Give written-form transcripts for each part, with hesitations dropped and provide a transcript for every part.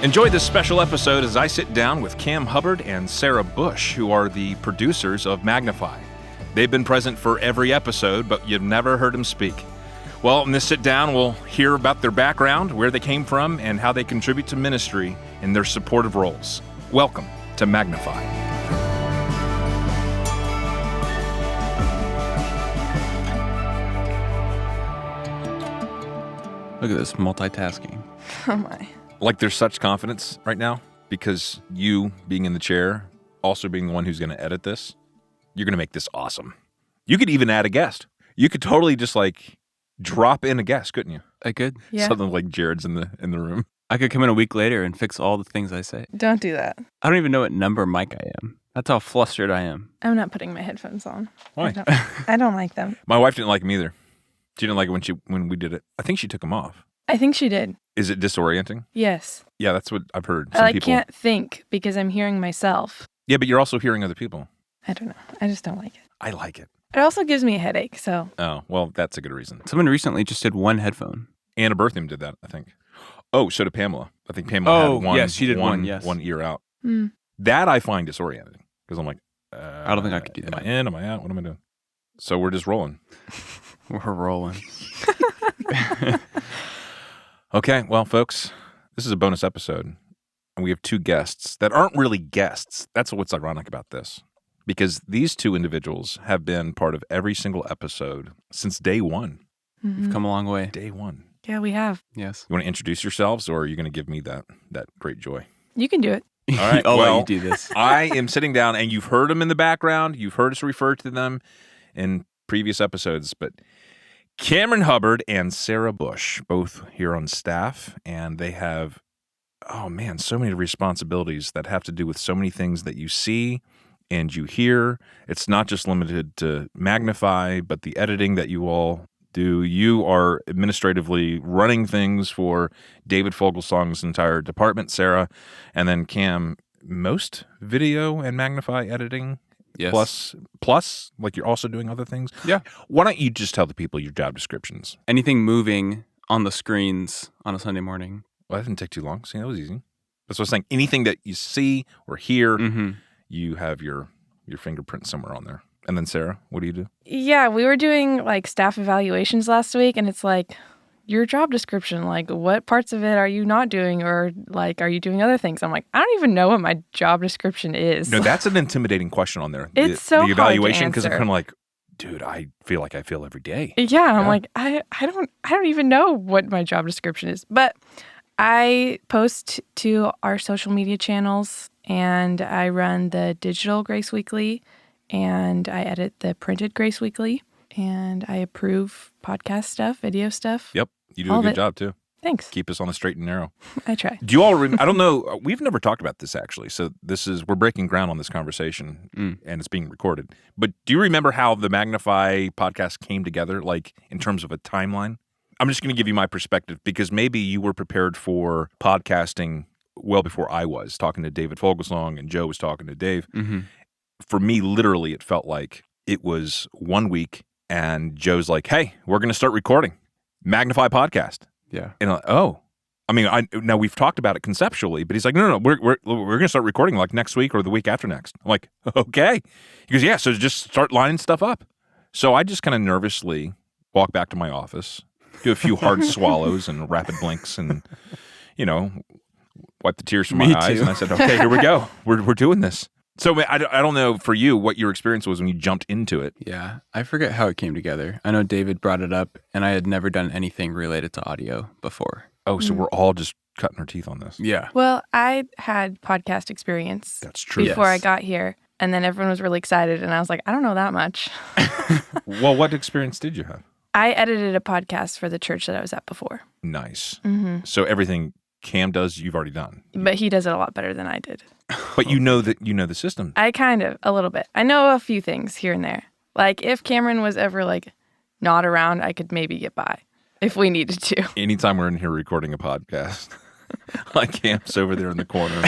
Enjoy this special episode as I sit down with Cam Hubbard and Sarah Bush, who are the producers of Magnify. They've been present for every episode, but you've never heard them speak. Well, in this sit down, we'll hear about their background, where they came from, and how they contribute to ministry in their supportive roles. Welcome to Magnify. Look at this multitasking. Oh my. Like there's such confidence right now because you being in the chair, also being the one who's going to edit this, you're going to make this awesome. You could even add a guest. You could totally just like drop in a guest, couldn't you? I could. Yeah. Something like Jared's in the room. I could come in a week later and fix all the things I say. Don't do that. I don't even know what number mic I am. That's how flustered I am. I'm not putting my headphones on. Why? I don't like them. My wife didn't like them either. She didn't like it when we did it. I think she took them off. I think she did. Is it disorienting? Yes. Yeah, that's what I've heard. I can't think because I'm hearing myself. Yeah, but you're also hearing other people. I don't know. I just don't like it. I like it. It also gives me a headache, so. Oh, well, that's a good reason. Someone recently just did one headphone. Anna Bertham did that, I think. Oh, so did Pamela. I think Pamela had one. Yes, she did one, yes. One ear out. Mm. That I find disorienting because I'm like, I don't think I could do that. Am I in? Am I out? What am I doing? So we're just rolling. We're rolling. Okay, well, folks, this is a bonus episode, and we have two guests that aren't really guests. That's what's ironic about this, because these two individuals have been part of every single episode since day one. Mm-hmm. We've come a long way. Day one. Yeah, we have. Yes. You want to introduce yourselves, or are you going to give me that great joy? You can do it. All right, I'll well, let you do this. I am sitting down, and you've heard them in the background. You've heard us refer to them in previous episodes, but Cameron Hubbard and Sarah Bush, both here on staff, and they have, oh man, so many responsibilities that have to do with so many things that you see and you hear. It's not just limited to Magnify, but the editing that you all do. You are administratively running things for David Fogelsong's entire department, Sarah, and then Cam, most video and Magnify editing. Yes. Plus, like you're also doing other things. Yeah. Why don't you just tell the people your job descriptions? Anything moving on the screens on a Sunday morning. Well, that didn't take too long. See, that was easy. That's what I was saying. Anything that you see or hear, Mm-hmm. you have your fingerprint somewhere on there. And then Sarah, what do you do? Yeah, we were doing like staff evaluations last week, and it's like, your job description, like what parts of it are you not doing, or like are you doing other things? I'm like, I don't even know what my job description is. No, that's an intimidating question on there. It's so the evaluation, hard to because I'm answer. kind of like, dude, I feel like I feel every day. Yeah, I'm Yeah. like, I don't even know what my job description is. But I post to our social media channels, and I run the digital Grace Weekly, and I edit the printed Grace Weekly, and I approve podcast stuff, video stuff. Yep, you do All a of good it. job too. Thanks. Keep us on the straight and narrow. I try. Do you all? I don't know. We've never talked about this actually. So we're breaking ground on this conversation, and it's being recorded. But do you remember how the Magnify podcast came together, like in terms of a timeline? I'm just going to give you my perspective because maybe you were prepared for podcasting well before I was talking to David Fogelsong and Joe was talking to Dave. Mm-hmm. For me, literally, it felt like it was 1 week, and Joe's like, "Hey, we're going to start recording Magnify podcast." Yeah. And I'm like, oh, I mean, now we've talked about it conceptually, but he's like, no, we're going to start recording like next week or the week after next. I'm like, okay. He goes, yeah, so just start lining stuff up. So I just kind of nervously walk back to my office, do a few hard swallows and rapid blinks, and wipe the tears from my Me eyes. too. And I said, okay, here we go. We're doing this. So I don't know for you what your experience was when you jumped into it. Yeah. I forget how it came together. I know David brought it up, and I had never done anything related to audio before. Oh, so we're all just cutting our teeth on this. Yeah. Well, I had podcast experience That's true. before I Yes. got here, and then everyone was really excited, and I was like, I don't know that much. Well, what experience did you have? I edited a podcast for the church that I was at before. Nice. Mm-hmm. So everything Cam does, you've already done. But he does it a lot better than I did. But you know the system. I kind of, a little bit. I know a few things here and there. Like, if Cameron was ever, like, not around, I could maybe get by if we needed to. Anytime we're in here recording a podcast, like Cam's over there in the corner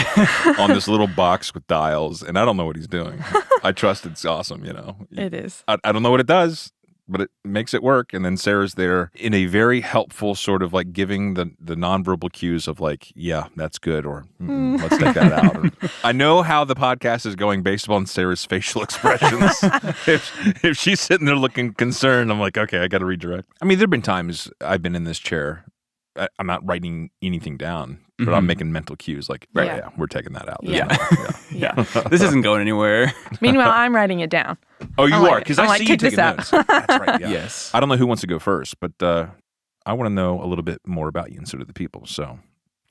on this little box with dials, and I don't know what he's doing. I trust it's awesome, It is. I don't know what it does, but it makes it work. And then Sarah's there in a very helpful sort of like giving the nonverbal cues of like, yeah, that's good, or let's take that out. Or, I know how the podcast is going based upon Sarah's facial expressions. if she's sitting there looking concerned, I'm like, okay, I got to redirect. I mean, there've been times I've been in this chair. I'm not writing anything down, but I'm making mental cues like, right, yeah, we're taking that out. Yeah. This isn't going anywhere. Meanwhile, I'm writing it down. Oh, you I'm are? like- Because I'm I like, see you "Take this taking out." notes. That's right. Yeah. Yes. I don't know who wants to go first, but I want to know a little bit more about you and so do the people. So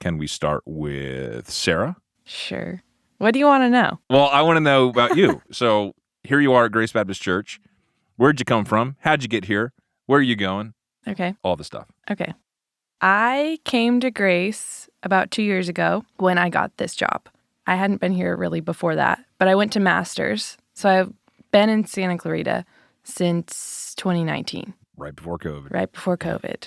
can we start with Sarah? Sure. What do you want to know? Well, I want to know about you. So here you are at Grace Baptist Church. Where'd you come from? How'd you get here? Where are you going? Okay. All the stuff. Okay. I came to Grace about 2 years ago when I got this job. I hadn't been here really before that, but I went to Masters. So I've been in Santa Clarita since 2019, Right before COVID. right before COVID.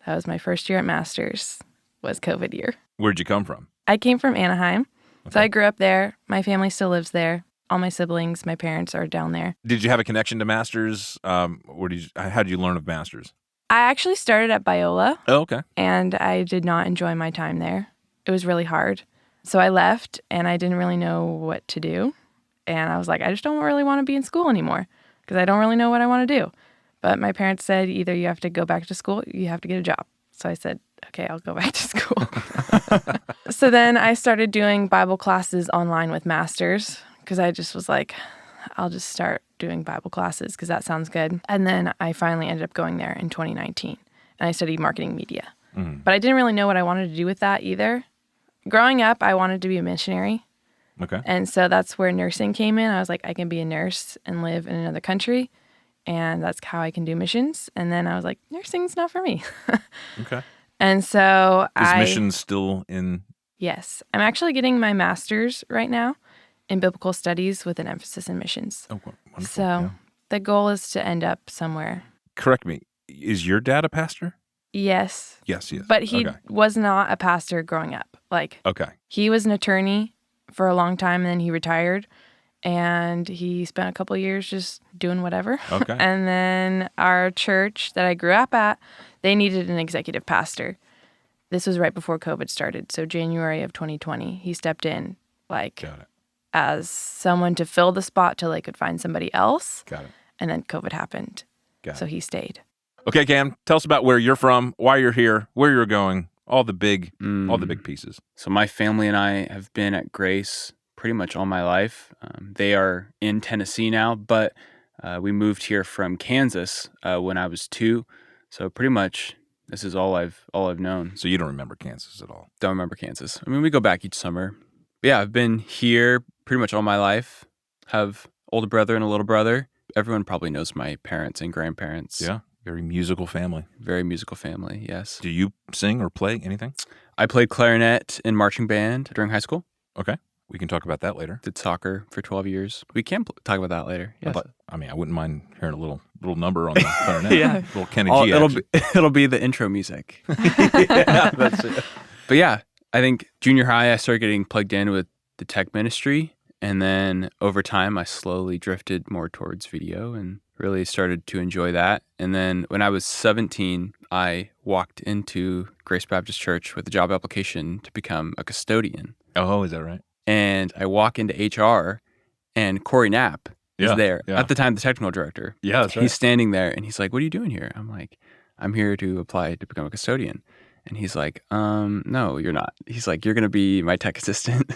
That was my first year at Masters, was COVID year. Where'd you come from? I came from Anaheim. So Okay. I grew up there. My family still lives there. All my siblings, my parents are down there. Did you have a connection to Masters? How did you learn of Masters? I actually started at Biola. Oh, okay. And I did not enjoy my time there. It was really hard. So I left and I didn't really know what to do. And I was like, I just don't really want to be in school anymore because I don't really know what I want to do. But my parents said either you have to go back to school, or you have to get a job. So I said, okay, I'll go back to school. So then I started doing Bible classes online with Masters because I just was like, I'll just start doing Bible classes because that sounds good. And then I finally ended up going there in 2019 and I studied marketing media. But I didn't really know what I wanted to do with that either. Growing up, I wanted to be a missionary. Okay. And so that's where nursing came in. I was like, I can be a nurse and live in another country. And that's how I can do missions. And then I was like, nursing's not for me. Okay. And so Is mission still in? Yes. I'm actually getting my master's right now in biblical studies with an emphasis in missions. Oh, wonderful. So Yeah. the goal is to end up somewhere. Correct me. Is your dad a pastor? Yes. Yes, he is. But he Okay. was not a pastor growing up. Like, Okay. he was an attorney for a long time and then he retired and he spent a couple of years just doing whatever. Okay. And then our church that I grew up at, they needed an executive pastor. This was right before COVID started. So January of 2020, he stepped in like Got it. as someone to fill the spot till they could find somebody else. Got it. And then COVID happened. Got So it. he stayed. Okay, Cam, tell us about where you're from, why you're here, where you're going, all the big pieces. So my family and I have been at Grace pretty much all my life. They are in Tennessee now, but we moved here from Kansas when I was 2. So pretty much this is all I've known. So you don't remember Kansas at all. Don't remember Kansas. I mean, we go back each summer. But yeah, I've been here pretty much all my life. Have older brother and a little brother. Everyone probably knows my parents and grandparents. Yeah. Very musical family. Very musical family, yes. Do you sing or play anything? I played clarinet in marching band during high school. Okay. We can talk about that later. Did soccer for 12 years. We can talk about that later. Yes. I mean, I wouldn't mind hearing a little number on the clarinet. Yeah. Little Kenny Oh, G it'll be the intro music. yeah, that's it. But yeah, I think junior high, I started getting plugged in with the tech ministry. And then over time, I slowly drifted more towards video and really started to enjoy that. And then when I was 17, I walked into Grace Baptist Church with a job application to become a custodian. Oh, is that right? And I walk into HR and Corey Knapp is Yeah, there. yeah. At the time, the technical director. Yeah, that's right. He's standing there and he's like, "What are you doing here?" I'm like, "I'm here to apply to become a custodian." And he's like, "No, you're not." He's like, "You're going to be my tech assistant."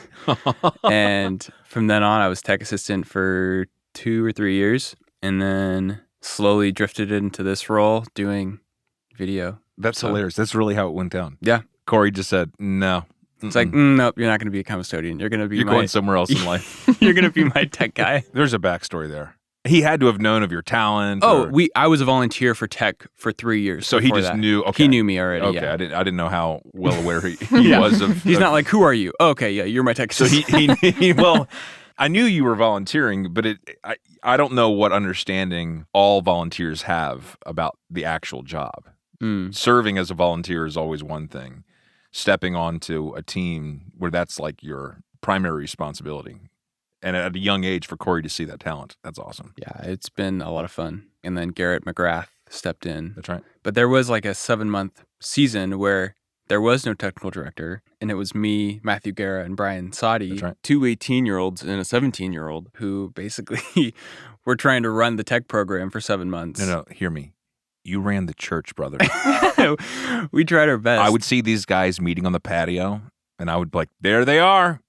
And from then on, I was tech assistant for 2 or 3 years and then slowly drifted into this role doing video. That's So- hilarious. That's really how it went down. Yeah. Corey just said, no. It's like, nope, you're not going to be a custodian. You're going to be You're my, going somewhere else in life. you're going to be my tech guy. There's a backstory there. He had to have known of your talent. Oh, or- I was a volunteer for tech for 3 years. so he before just that. knew. Okay. He knew me already. Okay, Yeah. I didn't know how well aware he Yeah. was of. He's not like, "Who are you?" Oh, okay, yeah, you're my tech So assistant. he well, I knew you were volunteering, but I don't know what understanding all volunteers have about the actual job. Mm. Serving as a volunteer is always one thing. Stepping onto a team where that's like your primary responsibility. And at a young age for Corey to see that talent, that's awesome. Yeah, it's been a lot of fun. and then Garrett McGrath stepped in. That's right. But there was like a 7-month season where there was no technical director, and it was me, Matthew Guerra, and Brian Sadi, That's right. 2 18-year-olds and a 17-year-old who basically were trying to run the tech program for 7 months. No, hear me. You ran the church, brother. We tried our best. I would see these guys meeting on the patio, and I would be like, there they are.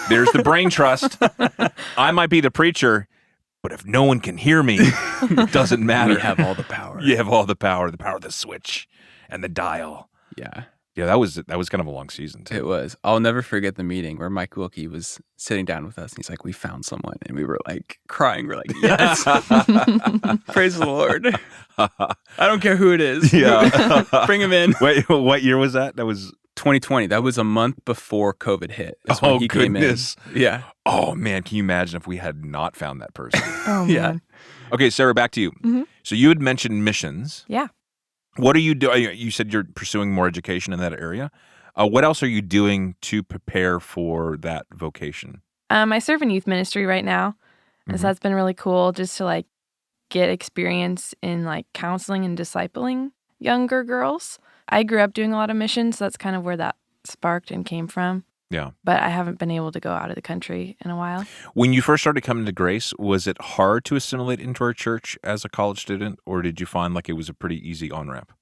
There's the brain trust. I might be the preacher, but if no one can hear me, it doesn't matter. We have all the power. You have all the power of the switch and the dial. Yeah. Yeah, that was kind of a long season, too. It was. I'll never forget the meeting where Mike Wilkie was sitting down with us, and he's like, we found someone. And we were like crying. We're like, yes. Praise the Lord. I don't care who it is. Yeah. Bring him in. Wait, what year was that? That was 2020. That was a month before COVID hit. That's when he goodness. came in. Yeah. Oh, man, can you imagine if we had not found that person? Oh, man. Yeah. Okay, Sarah, back to you. Mhm. So you had mentioned missions. Yeah. What are you doing? You said you're pursuing more education in that area. What else are you doing to prepare for that vocation? I serve in youth ministry right now. And Mhm. so that's been really cool just to like get experience in like counseling and discipling younger girls. I grew up doing a lot of missions, so that's kind of where that sparked and came from. Yeah. But I haven't been able to go out of the country in a while. When you first started coming to Grace, was it hard to assimilate into our church as a college student, or did you find like it was a pretty easy on-ramp?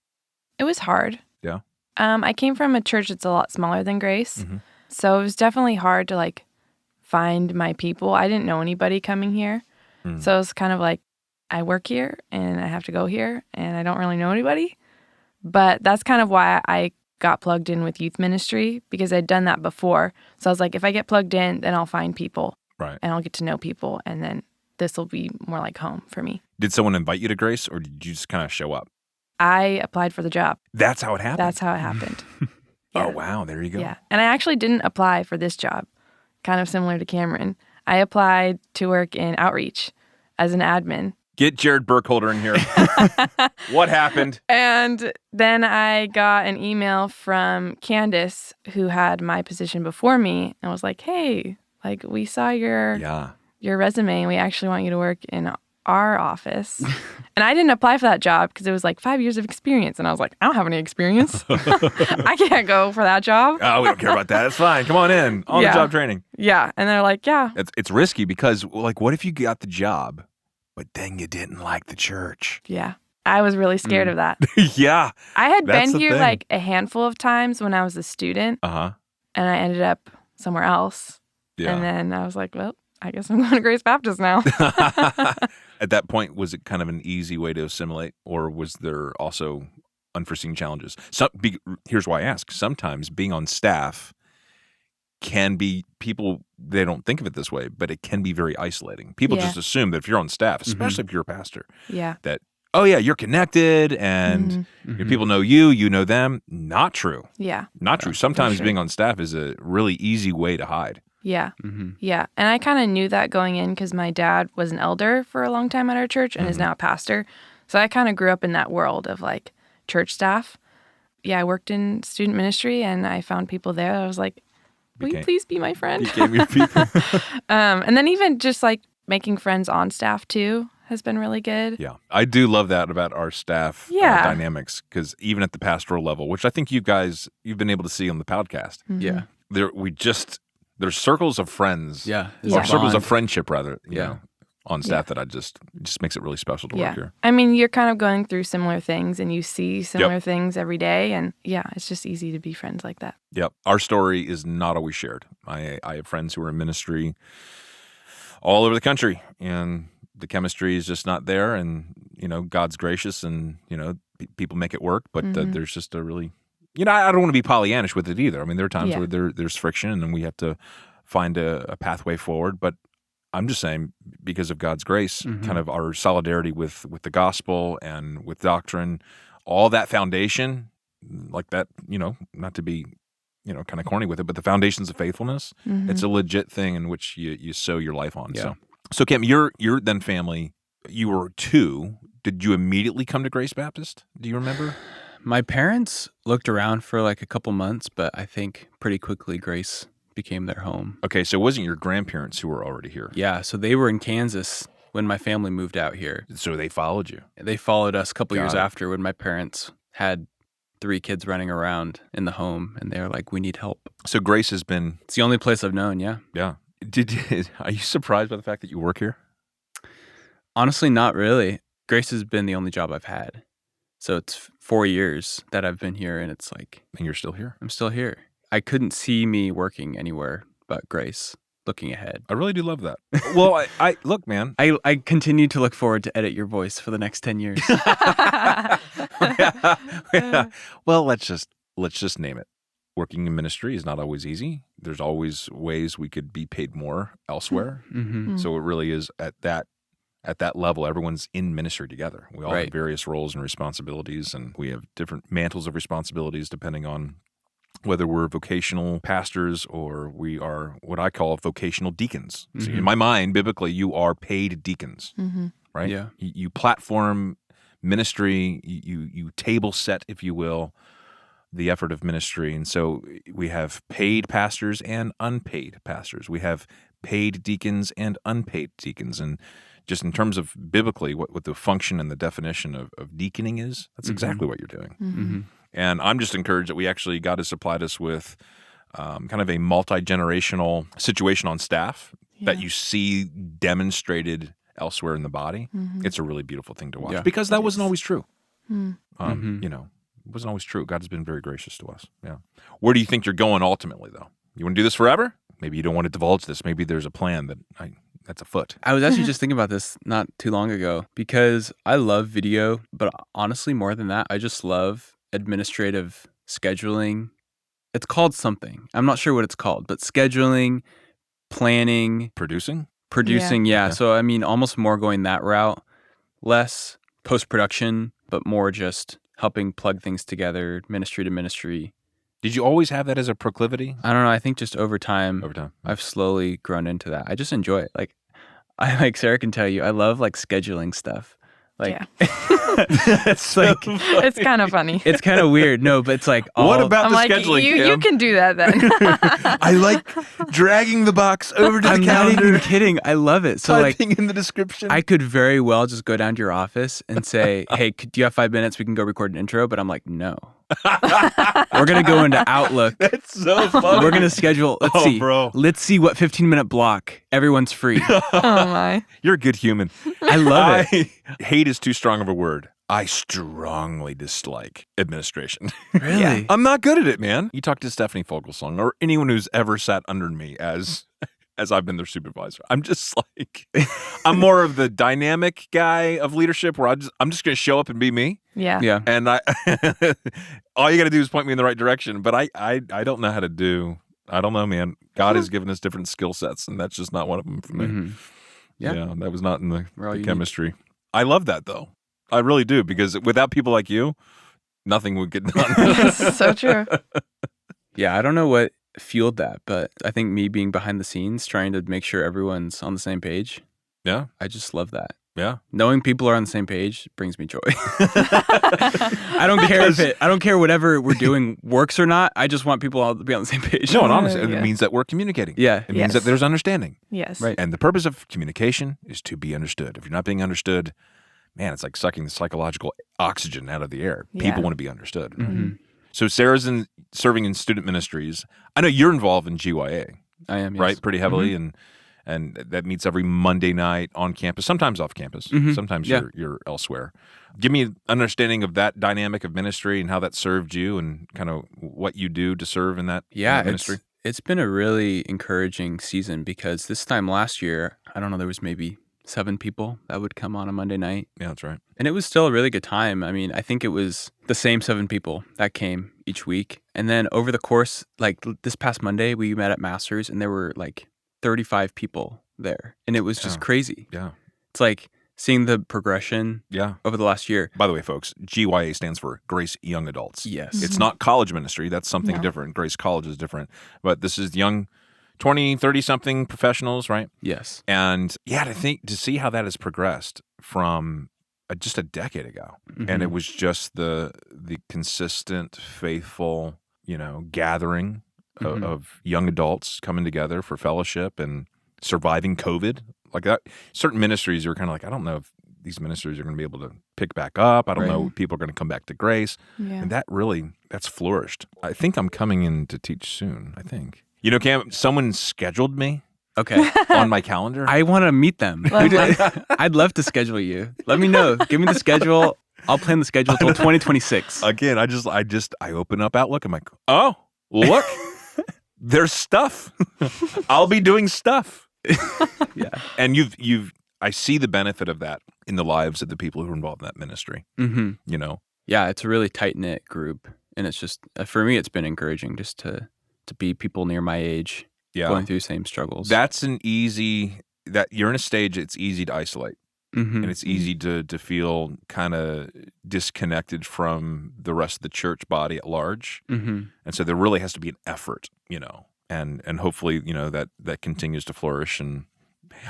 It was hard. Yeah. I came from a church that's a lot smaller than Grace. Mhm. So it was definitely hard to like find my people. I didn't know anybody coming here. Mm. So it was kind of like I work here and I have to go here and I don't really know anybody. But that's kind of why I got plugged in with youth ministry, because I'd done that before. So I was like, if I get plugged in, then I'll find people. Right. And I'll get to know people. And then this will be more like home for me. Did someone invite you to Grace, or did you just kind of show up? I applied for the job. That's how it happened? That's how it happened. Yeah. Oh, wow. There you go. Yeah. And I actually didn't apply for this job, kind of similar to Cameron. I applied to work in outreach as an admin. Get Jared Burkholder in here. What happened? And then I got an email from Candace, who had my position before me, and was like, hey, like we saw your resume and we actually want you to work in our office. And I didn't apply for that job because it was like 5 years of experience. And I was like, I don't have any experience. I can't go for that job. Oh, we don't care about that. It's fine. Come on in. On-the-job training. Yeah. And they're like, yeah. It's risky because, like, what if you got the job, but then you didn't like the church? Yeah. I was really scared of that. Yeah. I had That's been the here thing. like a handful of times when I was a student. Uh-huh. And I ended up somewhere else. Yeah. And then I was like, well, I guess I'm going to Grace Baptist now. At that point, was it kind of an easy way to assimilate, or was there also unforeseen challenges? Here's why I ask. Sometimes being on staff can be, people, they don't think of it this way, but it can be very isolating. People just assume that if you're on staff, especially if you're a pastor, that, oh yeah, you're connected and your people know you, you know them. Not true. Yeah. Not true. Sometimes sure. being on staff is a really easy way to hide. Yeah. Mm-hmm. Yeah. And I kind of knew that going in because my dad was an elder for a long time at our church and is now a pastor. So I kind of grew up in that world of like church staff. Yeah, I worked in student ministry and I found people there. I was like, will you please be my friend? Became your people. And then even just like making friends on staff too has been really good. Yeah. I do love that about our staff dynamics, because even at the pastoral level, which I think you've been able to see on the podcast, Yeah. there's circles of friends. Yeah. Or circles of Bond. friendship, rather, you Yeah. know, on staff that it just makes it really special to work here. I mean, you're kind of going through similar things and you see similar things every day. And yeah, it's just easy to be friends like that. Yep. Our story is not always shared. I have friends who are in ministry all over the country, and the chemistry is just not there. And, you know, God's gracious and, you know, people make it work. But there's just a really, you know, I don't want to be Pollyannish with it either. I mean, there are times where there's friction and we have to find a pathway forward. But I'm just saying, because of God's grace, kind of our solidarity with the gospel and with doctrine, all that foundation, like that, you know, not to be, you know, kind of corny with it, but the foundations of faithfulness, it's a legit thing in which you sow your life on. Yeah. So Cam, your then family, you were 2. Did you immediately come to Grace Baptist? Do you remember? My parents looked around for like a couple months, but I think pretty quickly Grace became their home. Okay, so it wasn't your grandparents who were already here. Yeah, so they were in Kansas when my family moved out here. So they followed you. They followed us a couple years Got it. after when my parents had 3 kids running around in the home, and they were like, we need help. So Grace has been, It's the only place I've known, yeah. yeah. Are you surprised by the fact that you work here? Honestly, not really. Grace has been the only job I've had. So it's 4 years that I've been here, and it's like, And you're still here? I'm still here. I couldn't see me working anywhere but Grace, looking ahead. I really do love that. Well, I look, man. I continue to look forward to edit your voice for the next 10 years. Yeah. Well, let's just name it. Working in ministry is not always easy. There's always ways we could be paid more elsewhere. Mm-hmm. So it really is at that level, everyone's in ministry together. We all have Right. various roles and responsibilities, and we have different mantles of responsibilities depending on whether we're vocational pastors or we are what I call vocational deacons. So in my mind, biblically, you are paid deacons, right? Yeah. You platform ministry, you table set, if you will, the effort of ministry. And so we have paid pastors and unpaid pastors. We have paid deacons and unpaid deacons. And just in terms of biblically, what the function and the definition of deaconing is, that's exactly what you're doing. Mm-hmm. And I'm just encouraged that we actually, God has supplied us with kind of a multi-generational situation on staff that you see demonstrated elsewhere in the body. It's a really beautiful thing to watch because that wasn't always true. You know, it wasn't always true. God has been very gracious to us. Yeah. Where do you think you're going ultimately, though? You want to do this forever? Maybe you don't want to divulge this. Maybe there's a plan that's afoot. I was actually just thinking about this not too long ago because I love video, but honestly, more than that, I just love administrative scheduling. It's called something. I'm not sure what it's called, but scheduling, planning, Producing? yeah. So, I mean, almost more going that route, less post-production, but more just helping plug things together, ministry to ministry. Did you always have that as a proclivity? I don't know. I think just over time, I've slowly grown into that. I just enjoy it. Like Sarah can tell you, I love like scheduling stuff. Like, it's like it's kind of funny. It's kind of weird. No, but it's like what about I'm the like, scheduling? you can do that then. I like dragging the box over to I'm the not calendar. even kidding. I love it. So like, Typing in the description. I could very well just go down to your office and say, "Hey, do you have 5 minutes? We can go record an intro." But I'm like, no. We're gonna go into Outlook. That's so funny. We're gonna schedule. Let's see, bro. Let's see what 15-minute block everyone's free. Oh my. You're a good human. I love it. Hate is too strong of a word. I strongly dislike administration. Really? Yeah. I'm not good at it, man. You talk to Stephanie Fogelsong or anyone who's ever sat under me as I've been their supervisor. I'm just like, I'm more of the dynamic guy of leadership where I'm just going to show up and be me. Yeah. Yeah. And all you got to do is point me in the right direction. But I don't know how to do. I don't know, man. God has given us different skill sets, and that's just not one of them for me. Mm-hmm. Yeah. That was not in the We're all unique. chemistry. I love that though. I really do, because without people like you, nothing would get done. So true. Yeah, I don't know what fueled that, but I think me being behind the scenes, trying to make sure everyone's on the same page. Yeah. I just love that. Yeah. Knowing people are on the same page brings me joy. I don't care whatever we're doing works or not. I just want people all to be on the same page. No, and honestly, Yeah. it means that we're communicating. Yeah. It means that there's understanding. Yes. Right. And the purpose of communication is to be understood. If you're not being understood, man, it's like sucking the psychological oxygen out of the air. Yeah. People want to be understood. Mm-hmm. So Sarah's serving in student ministries. I know you're involved in GYA, I am, yes. right? Pretty heavily, and that meets every Monday night on campus, sometimes off campus, sometimes you're elsewhere. Give me an understanding of that dynamic of ministry and how that served you and kind of what you do to serve in that ministry. It's been a really encouraging season because this time last year, I don't know, there was maybe 7 people that would come on a Monday night. Yeah, that's right. And it was still a really good time. I mean, I think it was the same 7 people that came each week. And then over the course, like this past Monday, we met at Masters and there were like 35 people there. And it was just crazy. Yeah. It's like seeing the progression over the last year. By the way, folks, GYA stands for Grace Young Adults. Yes. It's not college ministry. That's something different. Grace College is different. But this is young 20, 30-something professionals, right? Yes. And to see how that has progressed from just a decade ago. Mm-hmm. And it was just the consistent, faithful, gathering of young adults coming together for fellowship and surviving COVID Like that, certain ministries, you're kind of like, I don't know if these ministries are going to be able to pick back up. I don't know if people are going to come back to grace. Yeah. And that's flourished. I think I'm coming in to teach soon, I think. You know, Cam, someone scheduled me Okay. on my calendar. I want to meet them. I'd love to schedule you. Let me know. Give me the schedule. I'll plan the schedule until 2026. Again, I open up Outlook. I'm like, oh, look, there's stuff. I'll be doing stuff. Yeah. And I see the benefit of that in the lives of the people who are involved in that ministry. Mm-hmm. You know? Yeah, it's a really tight-knit group. And it's just, for me, it's been encouraging just to be people near my age going through the same struggles. That's that you're in a stage, it's easy to isolate. Mm-hmm. And it's easy to feel kind of disconnected from the rest of the church body at large. Mm-hmm. And so there really has to be an effort, you know, and hopefully, you know, that continues to flourish. And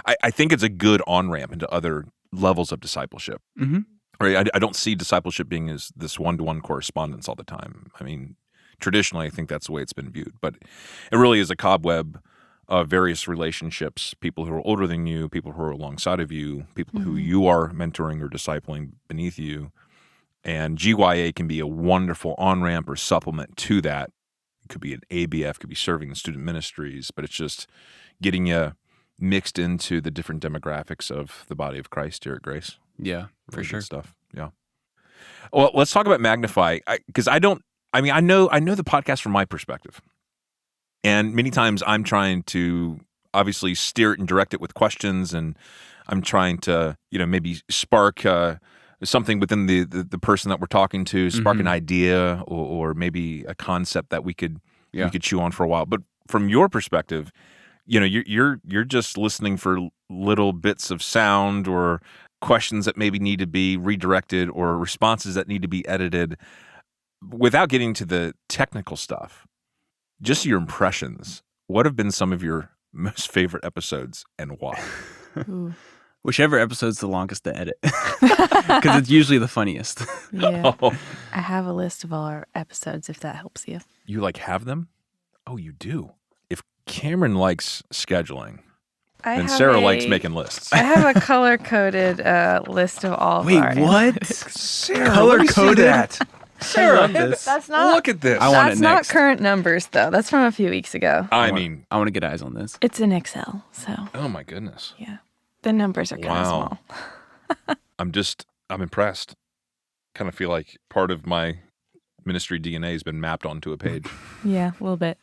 I think it's a good on-ramp into other levels of discipleship. Mm-hmm. Right? I don't see discipleship being as this one-to-one correspondence all the time. I mean, traditionally, I think that's the way it's been viewed. But it really is a cobweb of various relationships, people who are older than you, people who are alongside of you, people who you are mentoring or discipling beneath you. And GYA can be a wonderful on-ramp or supplement to that. It could be an ABF, could be serving in student ministries, but it's just getting you mixed into the different demographics of the body of Christ here at Grace. Yeah, for Really sure. good stuff. Yeah. Well, let's talk about Magnify, because I know the podcast from my perspective. And many times I'm trying to obviously steer it and direct it with questions, and I'm trying to, you know, maybe spark something within the person that we're talking to, spark an idea or maybe a concept that we could chew on for a while. But from your perspective, you know, you're just listening for little bits of sound or questions that maybe need to be redirected or responses that need to be edited without getting to the technical stuff. Just your impressions. What have been some of your most favorite episodes and why? Ooh. Whichever episode's the longest to edit, because it's usually the funniest. Yeah. I have a list of all our episodes if that helps you. You have them? Oh, you do. If Cameron likes scheduling, then Sarah likes making lists. I have a color-coded list of all of our analytics. Sarah, Color-coded? that. Sarah, That's not. look at this. I want That's it not next. current numbers, though. That's from a few weeks ago. I mean, I want to get eyes on this. It's in Excel, so oh my goodness. yeah, the numbers are kind of Wow. small. I'm impressed. Kind of feel like part of my ministry DNA has been mapped onto a page. Yeah, a little bit.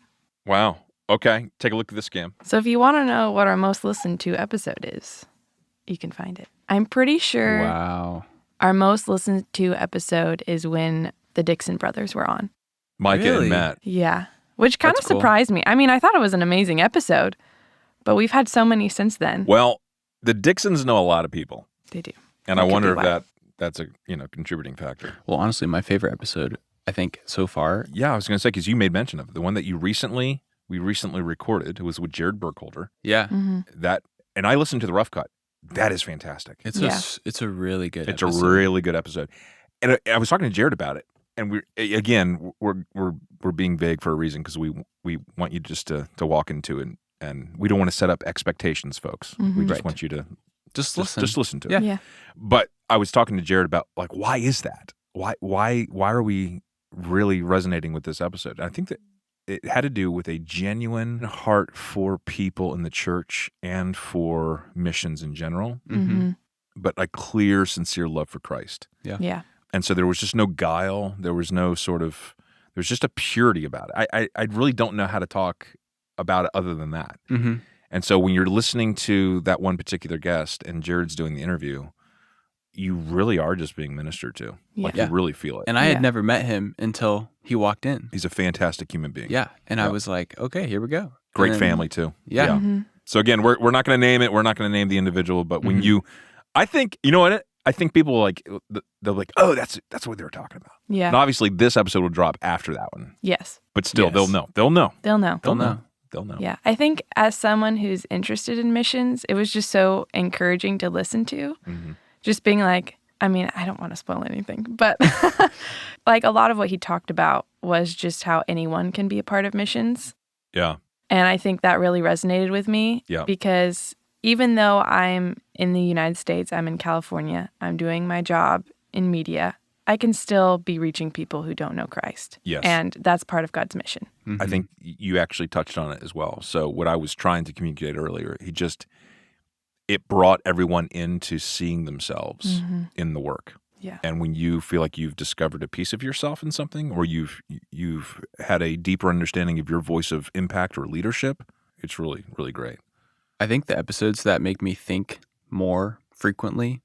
Wow. Okay. Take a look at this, Cam. So if you want to know what our most listened to episode is, you can find it. I'm pretty sure Wow. our most listened to episode is when the Dixon brothers were on. Micah Really? and Matt. Yeah, which kind That's of cool. surprised me. I mean, I thought it was an amazing episode, but we've had so many since then. Well, the Dixons know a lot of people. They do. And That I could wonder be if why. that's a contributing factor. Well, honestly, my favorite episode, I think, so far. Yeah, I was going to say, because you made mention of it. The one that we recently recorded, it was with Jared Burkholder. Yeah. Mm-hmm. And I listened to the rough cut. That is fantastic. It's Yeah. it's a really good It's episode. a really good episode. And I was talking to Jared about it. And we're being vague for a reason, because we want you just to walk into it, and we don't want to set up expectations, folks. We Mhm. just Right. want you to Just listen. just listen to it. Yeah. Yeah. But I was talking to Jared about why is that? Why are we really resonating with this episode? And I think that it had to do with a genuine heart for people in the church and for missions in general, Mm-hmm. but a clear, sincere love for Christ. Yeah. And so there was just no guile. There was no there's just a purity about it. I really don't know how to talk about it other than that. Mm-hmm. And so when you're listening to that one particular guest and Jared's doing the interview, you really are just being ministered to. Like Yeah. you really feel it. And I Yeah. had never met him until he walked in. He's a fantastic human being. Yeah. And I Yeah. was like, okay, here we go. Great And then- family too. Yeah. Mhm. So again, we're not going to name it. We're not going to name the individual. But when Mhm. I think, you know what? I think people they'll like, oh, that's what they were talking about. Yeah. And obviously this episode will drop after that one. Yes. But still, Yes. they'll know. They'll know. They'll know. They'll know. They'll know. Yeah. I think as someone who's interested in missions, it was just so encouraging to listen to. Mhm. Just being like, I mean, I don't want to spoil anything, but like a lot of what he talked about was just how anyone can be a part of missions. Yeah. And I think that really resonated with me Yeah. because even though I'm in the United States, I'm in California, I'm doing my job in media, I can still be reaching people who don't know Christ. Yes. And that's part of God's mission. I think you actually touched on it as well. So what I was trying to communicate earlier, it brought everyone into seeing themselves in the work. Yeah. And when you feel like you've discovered a piece of yourself in something, or you've had a deeper understanding of your voice of impact or leadership, it's really, really great. I think the episodes that make me think more frequently,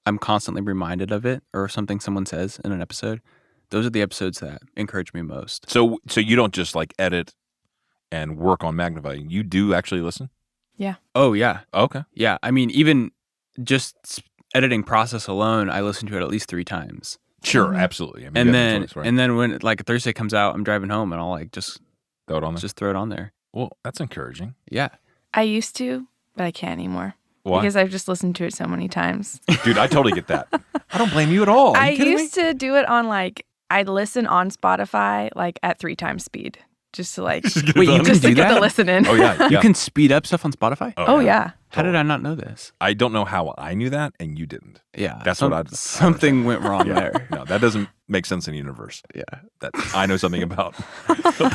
I'm constantly reminded of it, or something someone says in an episode. Those are the episodes that encourage me most. So you don't just like edit and work on Magnify. You do actually listen? Yeah. Oh, yeah. Okay. Yeah. I mean, even just editing process alone, I listen to it at least 3 times. Sure, absolutely. I mean, And you have no then choice, right? and then when like Thursday comes out, I'm driving home and I'll like just throw it on there. just throw it on there. Well, that's encouraging. Yeah. I used to, but I can't anymore. Why? Because I've just listened to it so many times. Dude, I totally get that. I don't blame you at all. Are I you kidding used to do it on like, I'd listen on Spotify like at 3 times speed. Just to like, Just to get Wait, it you done? can just to do get that? the listen in. Oh yeah, You can speed up stuff on Spotify? Oh, yeah. How did I not know this? I don't know how I knew that, and you didn't. Yeah. That's what I'd- Something went wrong there. No, that doesn't make sense in the universe. Yeah. That I know something about.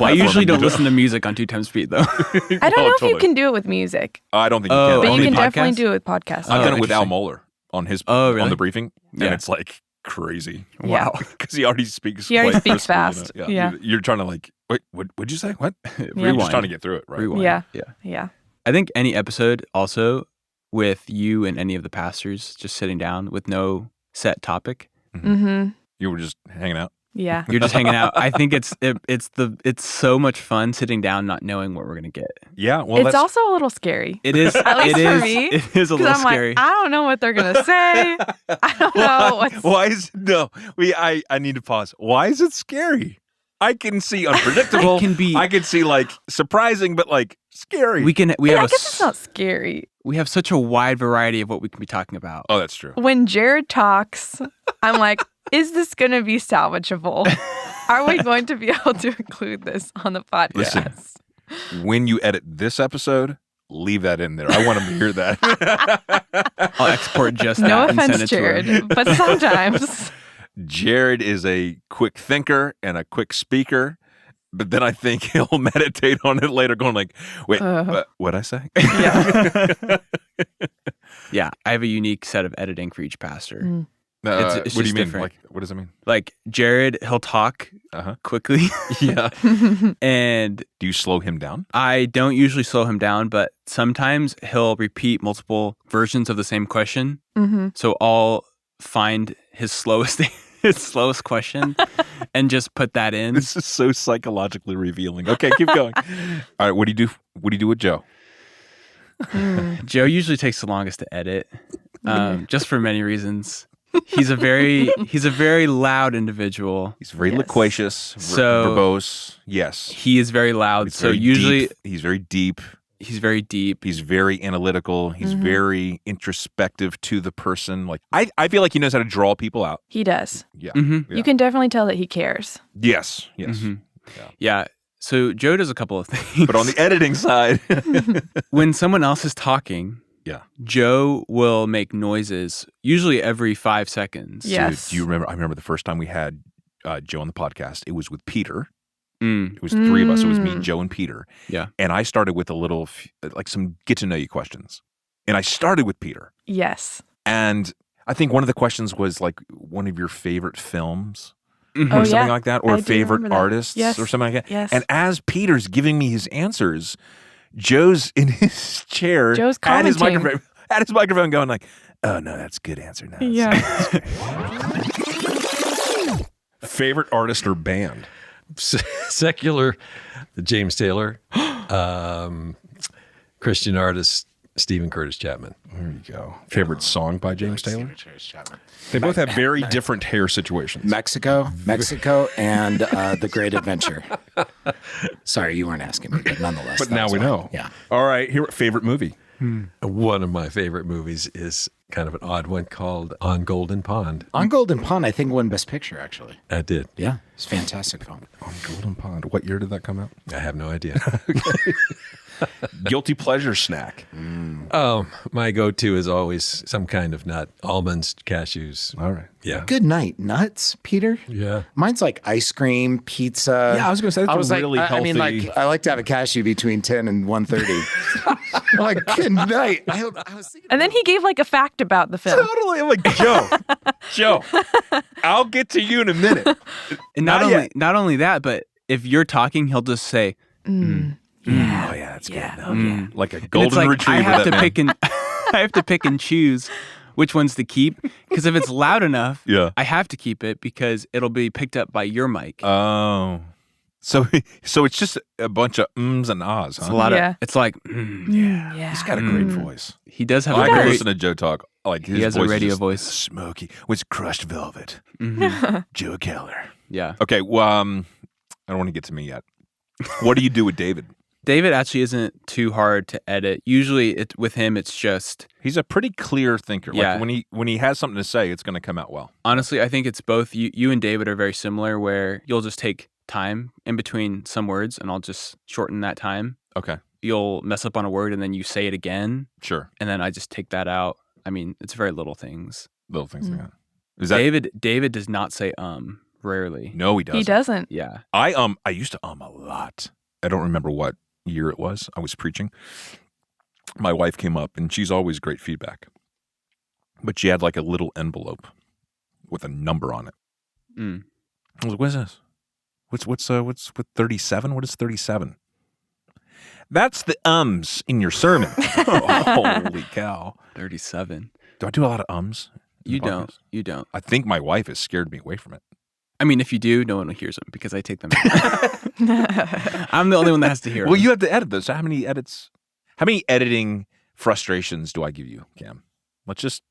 I usually don't listen to music on 2 times speed though. I don't know if you can do it with music, I don't think you Oh, can. but you only can podcasts? definitely do it with podcasts. I've Oh, done it with Al interesting. Mohler on his Oh, on really? the briefing, and Yeah. it's like crazy Yeah. because he already speaks. He already quite speaks crisply, you know? fast. Yeah. You're trying to like, wait, what'd you say? What? You're Rewind. just trying to get through it, right? Rewind. Yeah. Yeah. Yeah. I think any episode also with you and any of the pastors just sitting down with no set topic. Mm-hmm. You were just hanging out. Yeah. You're just hanging out. I think it's so much fun sitting down not knowing what we're gonna get. Yeah. Well, It's that's also a little scary. It is At least it for is me, it is a Because little I'm scary. like, I don't know what they're going to say. I don't know what's... Why is no? I need to pause. Why is it scary? I can see unpredictable. It can be- I can see like surprising, but like scary. we I have guess it's not scary. we have such a wide variety of what we can be talking about. Oh, that's true. When Jared talks, I'm like, is this going to be salvageable? Are we going to be able to include this on the podcast? Listen. When you edit this episode, leave that in there. I want them to hear that. I'll export just that No and send offense, it to her. Jared, but sometimes. Jared is a quick thinker and a quick speaker, but then I think he'll meditate on it later, going like, "Wait, what'd I say?" Yeah. Yeah, I have a unique set of editing for each pastor. Mm. It's what do just you mean? different. Like, what does that mean? Like Jared, he'll talk quickly, Yeah. and Do you slow him down? I don't usually slow him down, but sometimes he'll repeat multiple versions of the same question. Mm-hmm. So I'll find his slowest question and just put that in. This is so psychologically revealing. Okay, keep going. All right, what do you do? What do you do with Joe? Joe usually takes the longest to edit, just for many reasons. He's a very loud individual. He's very Yes. loquacious, So- verbose. Yes. He is very loud. He's So very usually deep. He's very deep. he's very deep. He's very analytical. He's very introspective to the person. Like I feel like he knows how to draw people out. He does. Yeah. Mhm. Yeah. You can definitely tell that he cares. Yes. Yes. Mhm. Yeah. So Joe does a couple of things. But on the editing side, when someone else is talking, yeah. Joe will make noises, usually every 5 seconds. Yeah. Dude, Yes. do you remember? I remember the first time we had Joe on the podcast. It was with Peter. Mm. It was 3 of us. It was me, Joe, and Peter. Yeah. And I started with a little, like some get to know you questions. And I started with Peter. Yes. And I think one of the questions was like one of your favorite films Mhm. Oh, or something yeah. like that, or I do favorite remember that. artists Yes. or something like that. Yes. And as Peter's giving me his answers, Joe's in his chair Joe's at his commenting. microphone going like, "Oh no, that's a good answer now." Yeah. Favorite artist or band? Secular, James Taylor, Christian artist Stephen Curtis Chapman. There you go. Favorite song by James Taylor? They both have very different hair situations. Mexico, and The Great Adventure. Sorry, you weren't asking me, but nonetheless. But that now was we fine. know. Yeah. All right. Here, favorite movie. One of my favorite movies is kind of an odd one called On Golden Pond. On Golden Pond, I think won Best Picture, actually. I did. Yeah, it's a fantastic film. On Golden Pond. What year did that come out? I have no idea. Guilty pleasure snack. My go-to is always some kind of nut. Almonds, cashews. All right. Yeah. Good night, nuts, Peter. Yeah. Mine's like ice cream, pizza. Yeah, I was going to say that's really I healthy. mean, like, I like to have a cashew between 10 and 1:30. Like, good night. I was thinking And then he gave like a fact about the film. Totally. I'm like, Joe, I'll get to you in a minute. And not only that, but if you're talking, he'll just say, Yeah. Oh, yeah, that's Yeah. good. Oh, yeah. Like a and golden it's like, retriever. I have that to man. pick and I have to pick and choose which ones to keep, because if it's loud enough, Yeah. I have to keep it because it'll be picked up by your mic. Oh. So it's just a bunch of ums and ahs, It's a huh? lot Yeah. of. It's like, Yeah. He's got a great voice. he does have I a can great. listen to Joe talk. Like his He has a voice is radio just voice. smoky with crushed velvet. Mhm. Joe Keller. Yeah, Okay, well, I don't want to get to me yet. What do you do with David? David actually isn't too hard to edit. Usually, with him, it's just He's a pretty clear thinker. Yeah. Like when he has something to say, it's going to come out well. honestly, I think it's both. You and David are very similar, where you'll just take time in between some words, and I'll just shorten that time. Okay, You'll mess up on a word, and then you say it again, sure. and then I just take that out. I mean, it's very little things. Little things like that. Is that David does not say rarely. No, he doesn't. He doesn't. Yeah. I used to a lot. I don't remember what year it was. I was preaching. My wife came up, and she's always great feedback. But she had like a little envelope with a number on it. Mm. I was like, "What is this? What's with 37? What is 37?" That's the ums in your sermon. Holy cow! 37. Do I do a lot of ums? in You the don't. podcast? You don't. I think my wife has scared me away from it. I mean, if you do, no one hears them because I take them out. I'm the only one that has to hear Well, them. you have to edit those. So how many editing frustrations do I give you, Cam? Let's just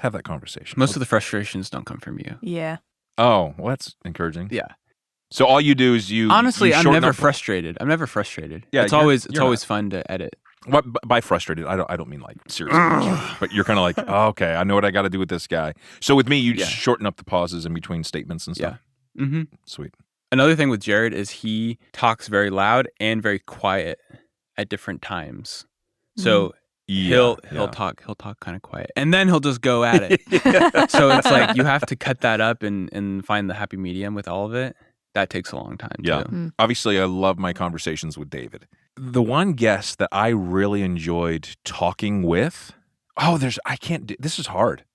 have that conversation. Most of the frustrations don't come from you. Yeah. Oh, well, that's encouraging. Yeah. So all you do is you Honestly, you I'm shorten never up- frustrated. I'm never frustrated. Yeah, it's you're- always you're not. fun to edit. What by frustrated? I don't mean like seriously, frustrated, but you're kind of like, oh, okay, I know what I got to do with this guy. So with me, you just shorten up the pauses in between statements and stuff. Yeah. Mm-hmm. Sweet. Another thing with Jared is he talks very loud and very quiet at different times. So he'll talk kind of quiet, and then he'll just go at it. So it's like you have to cut that up and find the happy medium with all of it. That takes a long time. Yeah. Too. Obviously, I love my conversations with David. The one guest that I really enjoyed talking with. Oh, this is hard.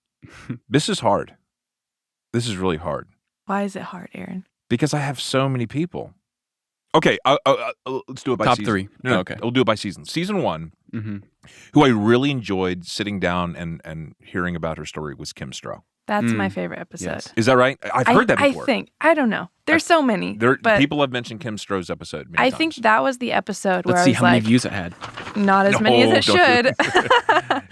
This is hard. This is really hard Why is it hard, Aaron? because I have so many people. Okay, let's do it by Top season. three. No, Okay. we'll do it by season. Season 1, Mm-hmm. who I really enjoyed sitting down and hearing about her story, was Kim Stroh. That's my favorite episode. Yes. Is that right? I've heard that before. I think. I don't know. There's so many. but People have mentioned Kim Stroh's episode many I times. think that was the episode where Let's I see was how many like, views it had. not as many as it don't do should.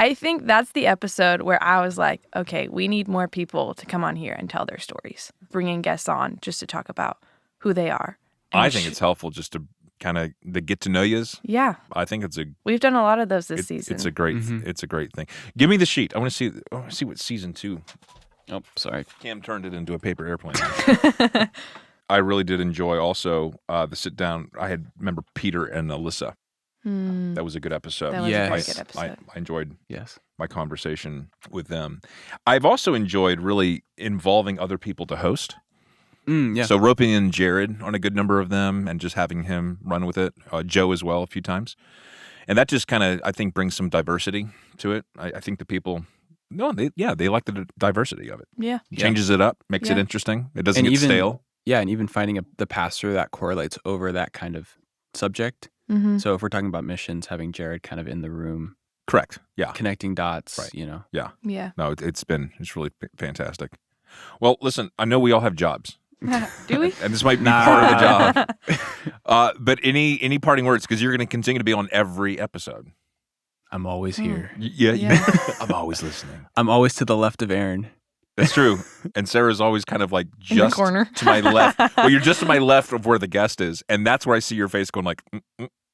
I think that's the episode where I was like, okay, we need more people to come on here and tell their stories. Bringing guests on just to talk about who they are. I think it's helpful just to kind of the get to know yous. Yeah. I think it's We've done a lot of those this season. It's a great thing. Give me the sheet. I want to see what season 2. Oh, sorry. Cam turned it into a paper airplane. I really did enjoy also the sit down. Remember Peter and Alyssa. That was a good episode. That was Yes. a very good episode. I enjoyed Yes. my conversation with them. I've also enjoyed really involving other people to host. Yeah. So roping in Jared on a good number of them and just having him run with it. Joe as well a few times. And that just kind of, I think, brings some diversity to it. I think the people, they like the diversity of it. Yeah. Changes it up, makes it Yeah. interesting. It doesn't And get even- stale. Yeah, and even finding the pastor that correlates over that kind of subject. Mm-hmm. So if we're talking about missions, having Jared kind of in the room, Correct. Yeah. connecting dots, Right. Yeah. Yeah. No, it's really fantastic. Well, listen, I know we all have jobs. Do we? And this might be part of the job. But any parting words? Because you're going to continue to be on every episode. I'm always here. Yeah. I'm always listening. I'm always to the left of Aaron. That's true. And Sarah's always kind of like In the just corner. to my left. Well, you're just to my left of where the guest is. And that's where I see your face going like,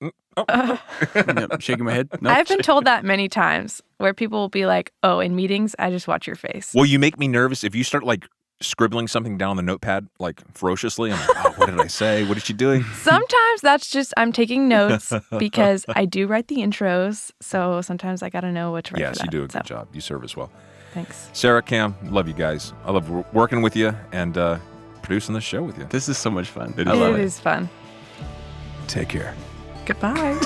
Yep, shaking my head. Nope. I've been told that many times where people will be like, oh, in meetings, I just watch your face. Well, you make me nervous if you start like scribbling something down on the notepad like ferociously. I'm like, oh, what did I say? What is she doing? Sometimes that's just I'm taking notes because I do write the intros. So sometimes I got to know what to write for Yes, that. you do a So, good job. You serve as well. Thanks. Sarah, Cam, love you guys. I love working with you and producing this show with you. This is so much fun. It I is. love It it. is fun. Take care. Goodbye.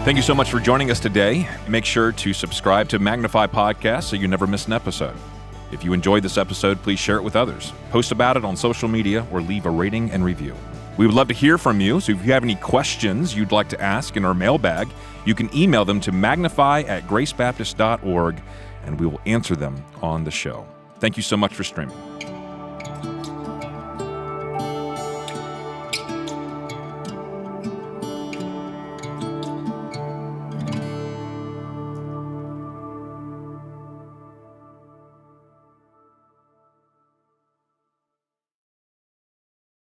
Thank you so much for joining us today. Make sure to subscribe to Magnify Podcast so you never miss an episode. If you enjoyed this episode, please share it with others. Post about it on social media or leave a rating and review. We would love to hear from you, so if you have any questions you'd like to ask in our mailbag, you can email them to magnify@gracebaptist.org, and we will answer them on the show. Thank you so much for streaming.